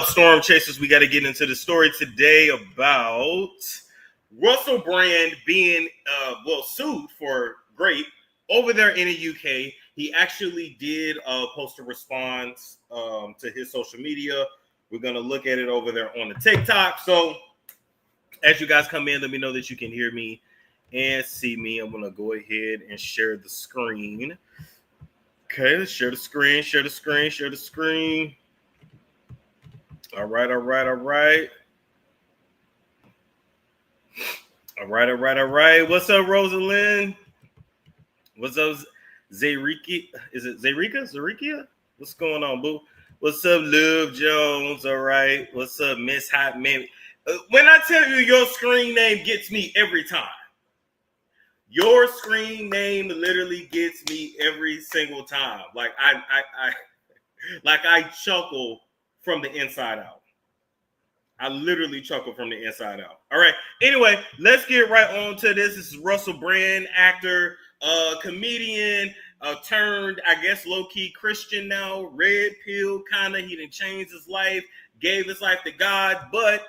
up, Storm Chasers? We got to get into the story today about Russell Brand being sued for rape over there in the UK. He actually did post a response to his social media. We're going to look at it over there on the TikTok. So as you guys come in, let me know that you can hear me and see me. I'm going to go ahead and share the screen. Okay, let's share the screen. All right. What's up, Rosalind? What's up, Zarika? Is it Zarikia? What's going on, boo? What's up, Love Jones? All right. What's up, Miss Hot Man? When I tell you your screen name gets me every time. Your screen name literally gets me every single time. Like I chuckle from the inside out. I literally chuckle from the inside out. All right. Anyway, let's get right on to this. This is Russell Brand, actor, comedian, turned, I guess, low-key Christian now. Red pill, kind of. He done changed his life, gave his life to God. But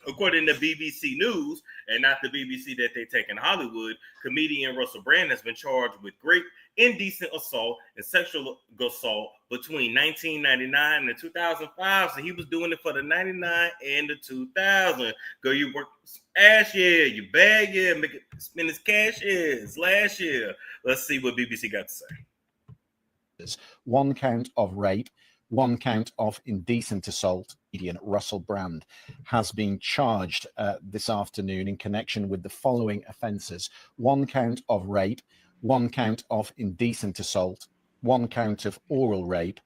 according to BBC News, and not the BBC that they take in Hollywood, comedian Russell Brand has been charged with rape, indecent assault, and sexual assault between 1999 and 2005. So he was doing it for the 99 and the 2000. Go, you work ass, yeah, you bag, yeah, make it spend his cash, yeah, last year. Let's see what BBC got to say. One count of rape, one count of indecent assault. Comedian Russell Brand has been charged this afternoon in connection with the following offences: one count of rape, one count of indecent assault, one count of oral rape,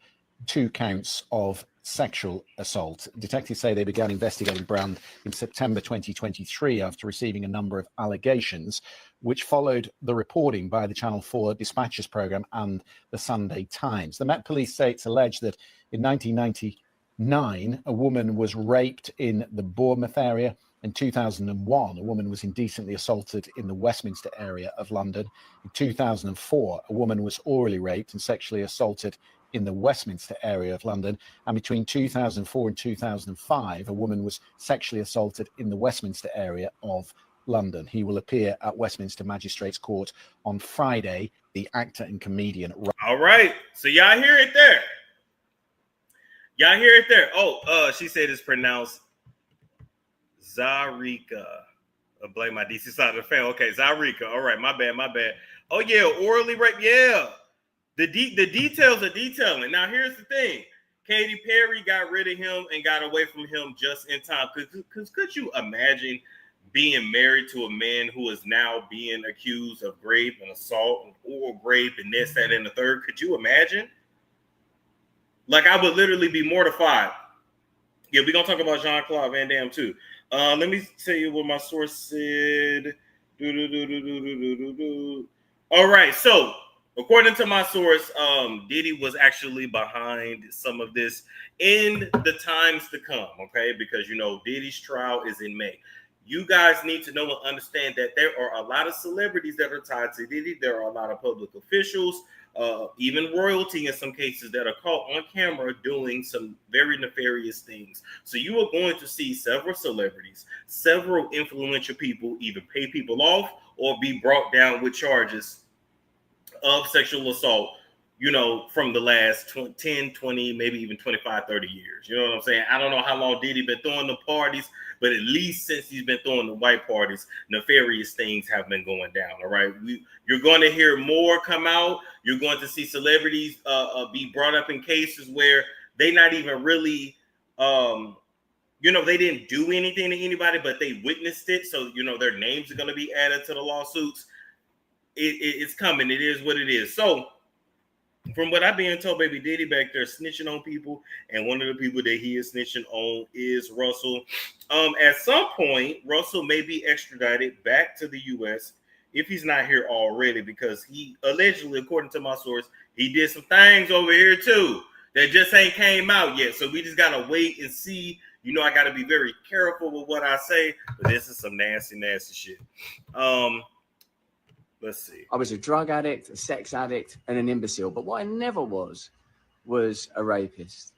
two counts of sexual assault. Detectives say they began investigating Brand in September 2023 after receiving a number of allegations, which followed the reporting by the Channel 4 Dispatches programme and the Sunday Times. The Met Police say it's alleged that in 1999, a woman was raped in the Bournemouth area. In 2001, a woman was indecently assaulted in the Westminster area of London. In 2004, a woman was orally raped and sexually assaulted in the Westminster area of London. And between 2004 and 2005, a woman was sexually assaulted in the Westminster area of London. He will appear at Westminster Magistrates Court on Friday. The actor and comedian. All right. So y'all hear it there. Oh, she said it's pronounced Zarika. I blame my DC side of the family. Okay, Zarika. All right, my bad. Oh yeah, orally rape. Yeah, the details are detailing. Now here's the thing: Katy Perry got rid of him and got away from him just in time. Because could you imagine being married to a man who is now being accused of rape and assault and oral rape and this, that, and the third? Could you imagine? Like, I would literally be mortified. Yeah, we're going to talk about Jean-Claude Van Damme, too. Let me tell you what my source said. All right, so according to my source, Diddy was actually behind some of this in the times to come, okay? Because, you know, Diddy's trial is in May. You guys need to know and understand that there are a lot of celebrities that are tied to Diddy. There are a lot of public officials, even royalty in some cases, that are caught on camera doing some very nefarious things. So you are going to see several celebrities, several influential people either pay people off or be brought down with charges of sexual assault, you know, from the last 10, 20, maybe even 25, 30 years. You know what I'm saying? I don't know how long Diddy been throwing the parties, but at least since he's been throwing the white parties, nefarious things have been going down, all right? You're going to hear more come out. You're going to see celebrities be brought up in cases where they not even really, you know, they didn't do anything to anybody, but they witnessed it. So, you know, their names are going to be added to the lawsuits. It's coming. It is what it is. So, from what I've been told, baby Diddy back there snitching on people, and one of the people that he is snitching on is Russell. At some point, Russell may be extradited back to the U.S. if he's not here already, because he allegedly, according to my source, he did some things over here too that just ain't came out yet. So we just gotta wait and see. You know, I gotta be very careful with what I say, but this is some nasty shit. Let's see. I was a drug addict, a sex addict, and an imbecile. But what I never was a rapist.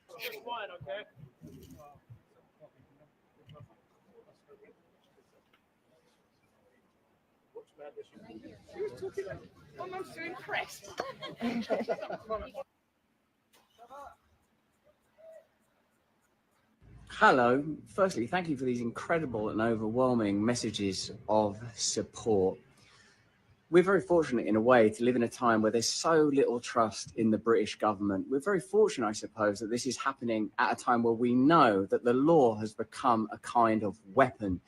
She was talking like, I'm so impressed. Hello. Firstly, thank you for these incredible and overwhelming messages of support. We're very fortunate in a way to live in a time where there's so little trust in the British government. We're very fortunate, I suppose, that this is happening at a time where we know that the law has become a kind of weapon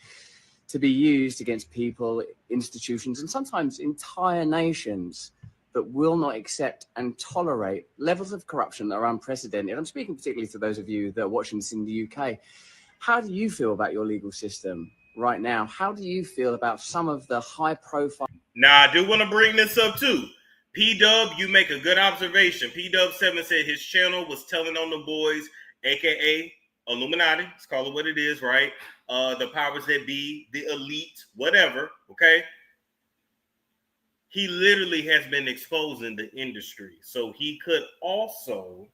to be used against people, institutions, and sometimes entire nations that will not accept and tolerate levels of corruption that are unprecedented. I'm speaking particularly to those of you that are watching this in the UK. How do you feel about your legal system right now? How do you feel about some of the high profile? Now, I do want to bring this up too. P-Dub, you make a good observation. P-Dub7 said his channel was telling on the boys, aka Illuminati. Let's call it what it is, right? The powers that be, the elite, whatever, okay? He literally has been exposing the industry. So he could also,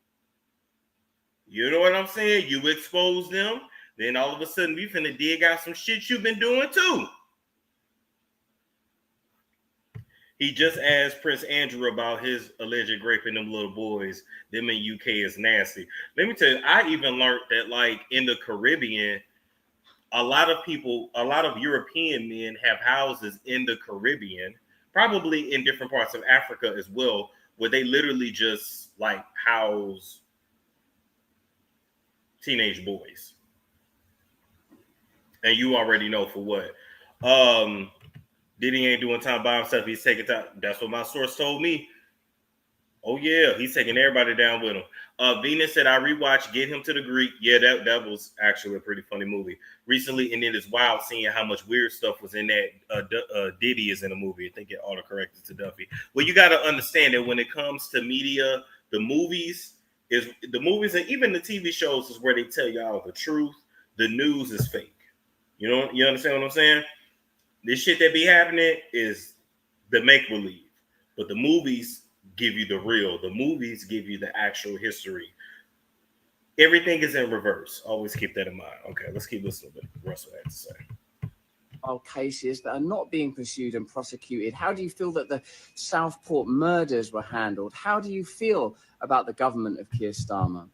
you know what I'm saying? You expose them, then all of a sudden we finna dig out some shit you've been doing too. He just asked Prince Andrew about his alleged raping them little boys. Them in UK is nasty. Let me tell you, I even learned that like in the Caribbean, a lot of people, a lot of European men have houses in the Caribbean, probably in different parts of Africa as well, where they literally just like house teenage boys. And you already know for what. Diddy ain't doing time by himself. He's taking time. That's what my source told me. Oh, yeah. He's taking everybody down with him. Venus said, I rewatched Get Him to the Greek. Yeah, that was actually a pretty funny movie. Recently, and it is wild seeing how much weird stuff was in that. Diddy is in the movie. I think it autocorrected to Duffy. Well, you got to understand that when it comes to media, the movies and even the TV shows is where they tell y'all the truth. The news is fake. You know, you understand what I'm saying? This shit that be happening is the make-believe. But the movies give you the real. The movies give you the actual history. Everything is in reverse. Always keep that in mind. Okay, let's keep listening to what Russell had to say. Cases that are not being pursued and prosecuted. How do you feel that the Southport murders were handled? How do you feel about the government of Keir Starmer?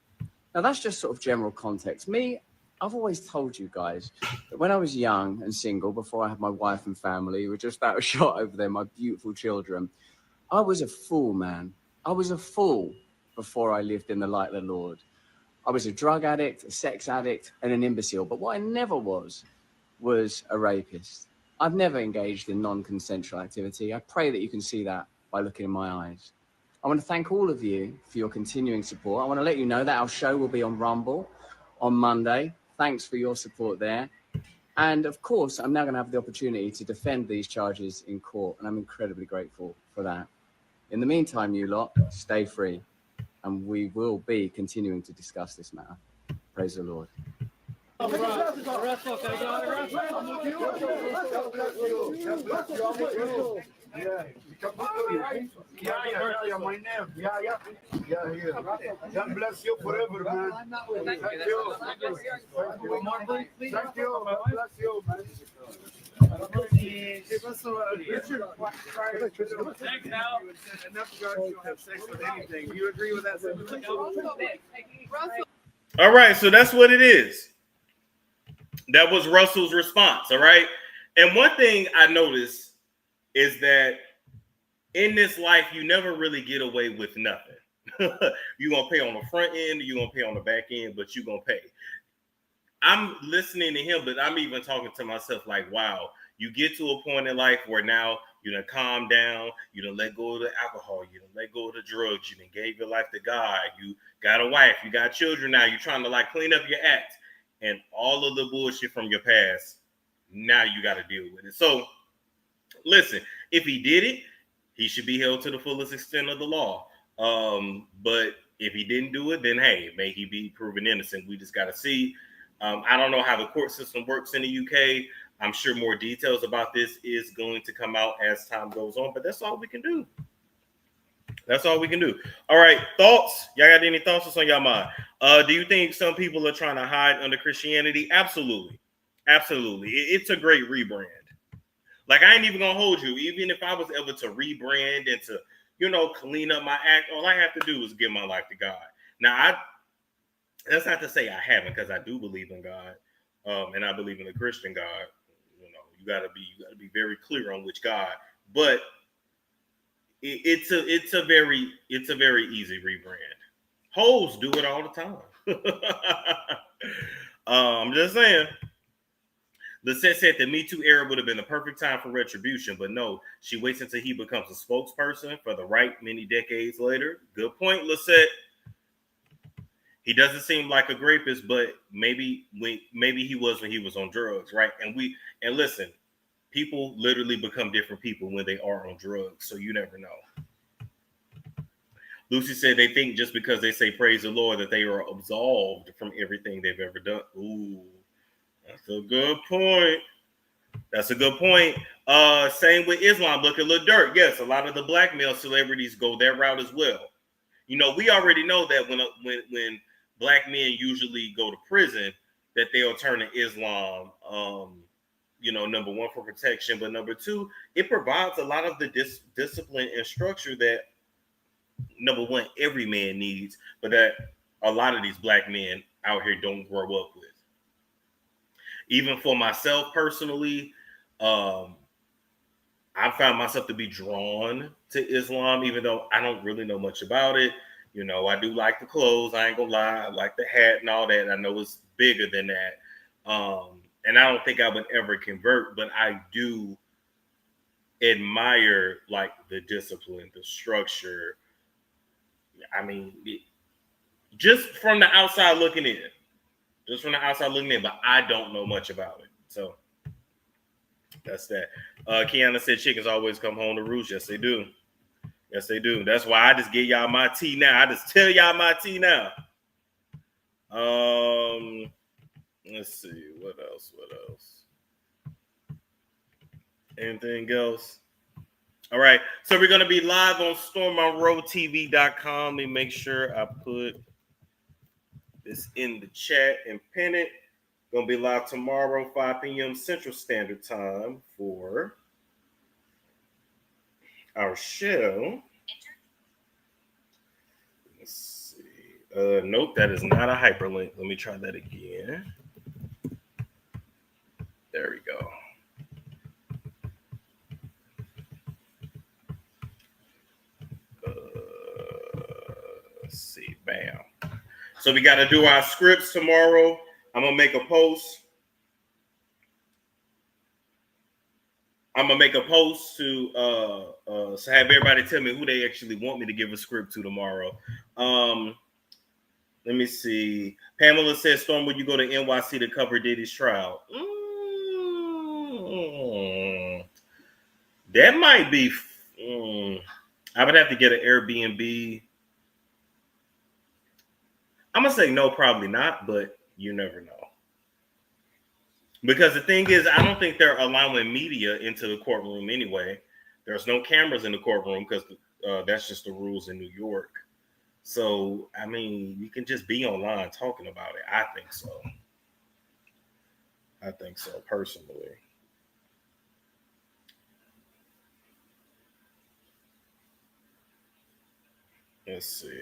Now, that's just sort of general context. I've always told you guys that when I was young and single, before I had my wife and family, we're just out of shot over there, my beautiful children, I was a fool, man. I was a fool before I lived in the light of the Lord. I was a drug addict, a sex addict, and an imbecile. But what I never was a rapist. I've never engaged in non-consensual activity. I pray that you can see that by looking in my eyes. I want to thank all of you for your continuing support. I want to let you know that our show will be on Rumble on Monday. Thanks for your support there. And of course, I'm now going to have the opportunity to defend these charges in court, and I'm incredibly grateful for that. In the meantime, you lot, stay free, and we will be continuing to discuss this matter. Praise the Lord. Yeah, God bless you forever, man. Thank you. Thank you. God bless you, man. Thanks, Al. Enough drugs, you don't have sex with anything. Do you agree with that? All right, so that's what it is. That was Russell's response, all right? And one thing I noticed is that in this life, you never really get away with nothing. You're going to pay on the front end, you're going to pay on the back end, but you're going to pay. I'm listening to him, but I'm even talking to myself like, wow, you get to a point in life where now you done calm down, you done let go of the alcohol, you done let go of the drugs, you done gave your life to God, you got a wife, you got children now, you're trying to like clean up your act, and all of the bullshit from your past, now you got to deal with it. So, listen, if he did it, he should be held to the fullest extent of the law. But if he didn't do it, then hey, may he be proven innocent. We just got to see. I don't know how the court system works in the UK. I'm sure more details about this is going to come out as time goes on, but that's all we can do. That's all we can do. All right, thoughts? Y'all got any thoughts? What's on your mind? Do you think some people are trying to hide under Christianity? Absolutely. Absolutely. It's a great rebrand. Like, I ain't even gonna hold you. Even if I was able to rebrand and to, clean up my act, all I have to do is give my life to God. Now, that's not to say I haven't, because I do believe in God, and I believe in the Christian God. You gotta be very clear on which God. But it's a very easy rebrand. Hoes do it all the time. I'm just saying. Lisette said the Me Too era would have been the perfect time for retribution, but no, she waits until he becomes a spokesperson for the right many decades later. Good point, Lisette. He doesn't seem like a rapist, but maybe he was when he was on drugs, right? And listen, people literally become different people when they are on drugs, so you never know. Lucy said they think just because they say praise the Lord that they are absolved from everything they've ever done. Ooh, that's a good point. That's a good point. Same with Islam. Look at Lil Durk. Yes, a lot of the black male celebrities go that route as well. We already know that when black men usually go to prison, that they'll turn to Islam. Number one, for protection, but number two, it provides a lot of the discipline and structure that, number one, every man needs, but that a lot of these black men out here don't grow up with. Even for myself personally, I found myself to be drawn to Islam, even though I don't really know much about it. I do like the clothes. I ain't gonna lie. I like the hat and all that. I know it's bigger than that. And I don't think I would ever convert, but I do admire like the discipline, the structure. I mean, just from the outside looking in. But I don't know much about it. So that's that. Kiana said chickens always come home to roost. Yes, they do. Yes, they do. That's why I just give y'all my tea now. I just tell y'all my tea now. Let's see. What else? Anything else? All right. So we're going to be live on stormmonroetv.com. Let me make sure I put this in the chat and pin it. Going to be live tomorrow, 5 p.m. Central Standard Time for our show. Let's see. Nope, that is not a hyperlink. Let me try that again. There we go. Let's see. Bam. So we got to do our scripts tomorrow. I'm going to make a post. To so have everybody tell me who they actually want me to give a script to tomorrow. Let me see. Pamela says, Storm, would you go to NYC to cover Diddy's trial? That might be. I would have to get an Airbnb. I'm going to say no, probably not, but you never know. Because the thing is, I don't think they're allowing media into the courtroom anyway. There's no cameras in the courtroom because that's just the rules in New York. So, I mean, you can just be online talking about it. I think so, personally. Let's see.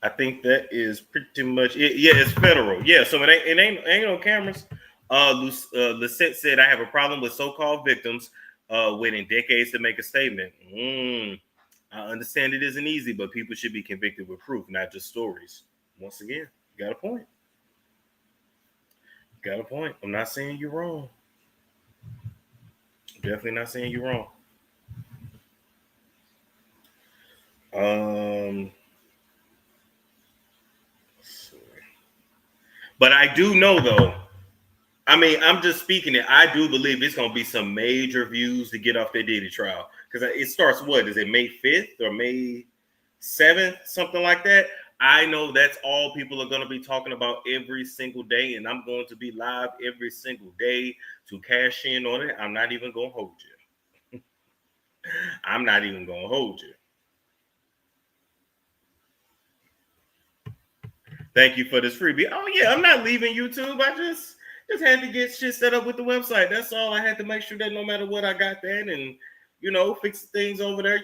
I think that is pretty much it. Yeah, it's federal. Yeah, so it ain't no cameras. Lisette said, I have a problem with so-called victims waiting decades to make a statement. I understand it isn't easy, but people should be convicted with proof, not just stories. Once again, you got a point. I'm not saying you're wrong. Definitely not saying you're wrong. But I do know, though, I mean, I'm just speaking it. I do believe it's going to be some major views to get off the Diddy trial. Because it starts, what, is it May 5th or May 7th? Something like that. I know that's all people are going to be talking about every single day. And I'm going to be live every single day to cash in on it. I'm not even going to hold you. I'm not even going to hold you. Thank you for this freebie. Oh, yeah, I'm not leaving YouTube. I just, Just had to get shit set up with the website. That's all. I had to make sure that no matter what, I got that, and fix things over there.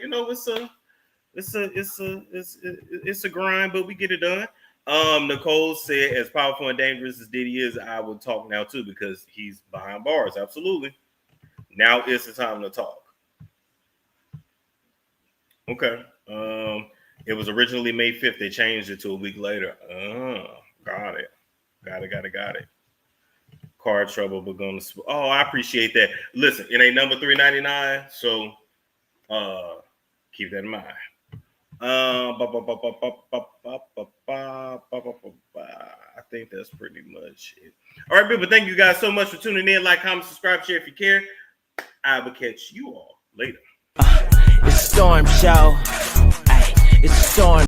It's a grind, but we get it done. Nicole said, as powerful and dangerous as Diddy is, I would talk now too because he's behind bars. Absolutely. Now is the time to talk. Okay. It was originally May 5th. They changed it to a week later. Got it. Car trouble, but gonna. Oh, I appreciate that. Listen, it ain't number 399, so keep that in mind. I think that's pretty much it. All right, people. Thank you guys so much for tuning in. Like, comment, subscribe, share if you care. I will catch you all later. It's Storm Show. It's Storm.